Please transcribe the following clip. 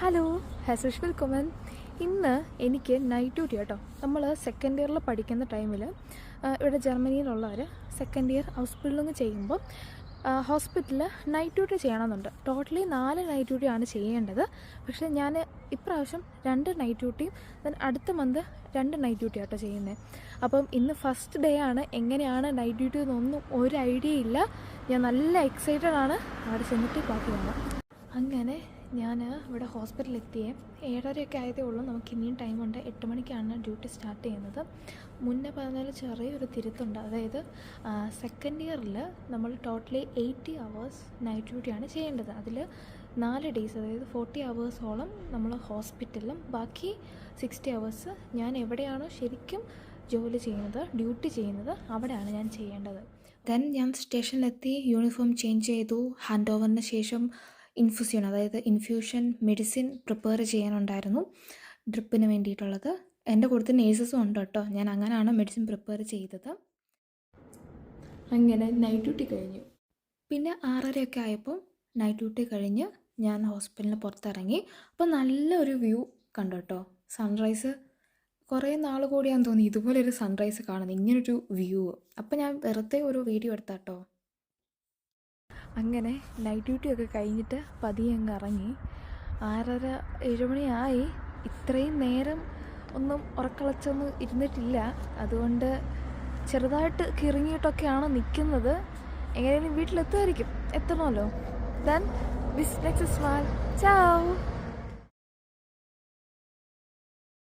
Hello, as usual കൊമൻ. ഇന്ന് എനിക്ക് night duty കേട്ടോ. നമ്മൾ സെക്കൻഡ് ഇയറിൽ പഠിക്കുന്ന ടൈമിൽ ഇവിടെ ജർമ്മനിയിലുള്ളവർ സെക്കൻഡ് ഇയർ ഹോസ്പിറ്റലിൽ ചെയ്യുമ്പോൾ ഹോസ്പിറ്റലിൽ നൈറ്റ് ഡ്യൂട്ടി ചെയ്യണമെന്നുണ്ട്. ടോട്ടലി 4 നൈറ്റ് ഡ്യൂട്ടിയാണ് ചെയ്യേണ്ടത്. പക്ഷേ ഞാൻ ഇപ്രാവശ്യം 2 നൈറ്റ് ഡ്യൂട്ടിയും അടുത്ത മന്ത് 2 നൈറ്റ് ഡ്യൂട്ടി ആട്ടോ ചെയ്യുന്നത്. അപ്പം ഇന്ന് ഫസ്റ്റ് ഡേ ആണ്. എങ്ങനെയാണ് നൈറ്റ് ഡ്യൂട്ടി എന്നൊന്നും ഒരു ഐഡിയ ഇല്ല. ഞാൻ നല്ല എക്സൈറ്റഡ് ആണ്. അവിടെ ചെന്നിട്ട് ബാക്കി വേണം. അങ്ങനെ ഞാൻ ഇവിടെ ഹോസ്പിറ്റലിൽ എത്തിയേ 7:30 ആയതേ ഉള്ളൂ. നമുക്ക് ഇനിയും ടൈമുണ്ട്. 8 മണിക്കാണ് ഡ്യൂട്ടി സ്റ്റാർട്ട് ചെയ്യുന്നത്. മുന്നേ പറഞ്ഞാൽ ചെറിയൊരു തിരുത്തുണ്ട്. അതായത് സെക്കൻഡ് ഇയറിൽ നമ്മൾ ടോട്ടലി 80 അവേഴ്സ് നൈറ്റ് ഡ്യൂട്ടിയാണ് ചെയ്യേണ്ടത്. അതിൽ 4 ഡേയ്സ്, അതായത് 40 അവേഴ്സോളം നമ്മൾ ഹോസ്പിറ്റലിലും ബാക്കി 60 അവേഴ്സ് ഞാൻ എവിടെയാണോ ശരിക്കും ജോലി ചെയ്യുന്നത്, ഡ്യൂട്ടി ചെയ്യുന്നത്, അവിടെയാണ് ഞാൻ ചെയ്യേണ്ടത്. ദെൻ ഞാൻ സ്റ്റേഷനിലെത്തി, യൂണിഫോം ചേഞ്ച് ചെയ്തു. ഹാൻഡ് ഓവറിന് ശേഷം ഇൻഫ്യൂഷൻ, അതായത് ഇൻഫ്യൂഷൻ മെഡിസിൻ പ്രിപ്പയർ ചെയ്യാനുണ്ടായിരുന്നു ഡ്രിപ്പിന് വേണ്ടിയിട്ടുള്ളത്. എൻ്റെ കൂട്ടത്തിൽ നേഴ്സസും ഉണ്ട് കേട്ടോ. ഞാൻ അങ്ങനെയാണ് മെഡിസിൻ പ്രിപ്പയർ ചെയ്തത്. അങ്ങനെ നൈറ്റ് ഡ്യൂട്ടി കഴിഞ്ഞു. പിന്നെ 6:30 ആയപ്പോൾ നൈറ്റ് ഡ്യൂട്ടി കഴിഞ്ഞ് ഞാൻ ഹോസ്പിറ്റലിന് പുറത്തിറങ്ങി. അപ്പോൾ നല്ലൊരു വ്യൂ കണ്ടു കേട്ടോ. സൺറൈസ് കുറേ നാൾ കൂടിയാന്ന് തോന്നി ഇതുപോലൊരു സൺറൈസ് കാണുന്നത്, ഇങ്ങനൊരു വ്യൂ. അപ്പോൾ ഞാൻ വെറുതെ ഒരു വീഡിയോ എടുത്താട്ടോ. അങ്ങനെ നൈറ്റ് ഡ്യൂട്ടിയൊക്കെ കഴിഞ്ഞിട്ട് പതിയെ അങ്ങ് ഇറങ്ങി. 6:30-7 മണിയായി. ഇത്രയും നേരം ഒന്നും ഉറക്കളച്ചൊന്നും ഇരുന്നിട്ടില്ല. അതുകൊണ്ട് ചെറുതായിട്ട് കിറങ്ങിയിട്ടൊക്കെയാണ് നിൽക്കുന്നത്. എങ്ങനെയും വീട്ടിലെത്തുമായിരിക്കും, എത്തണമല്ലോ. Then this next small ചാവ്.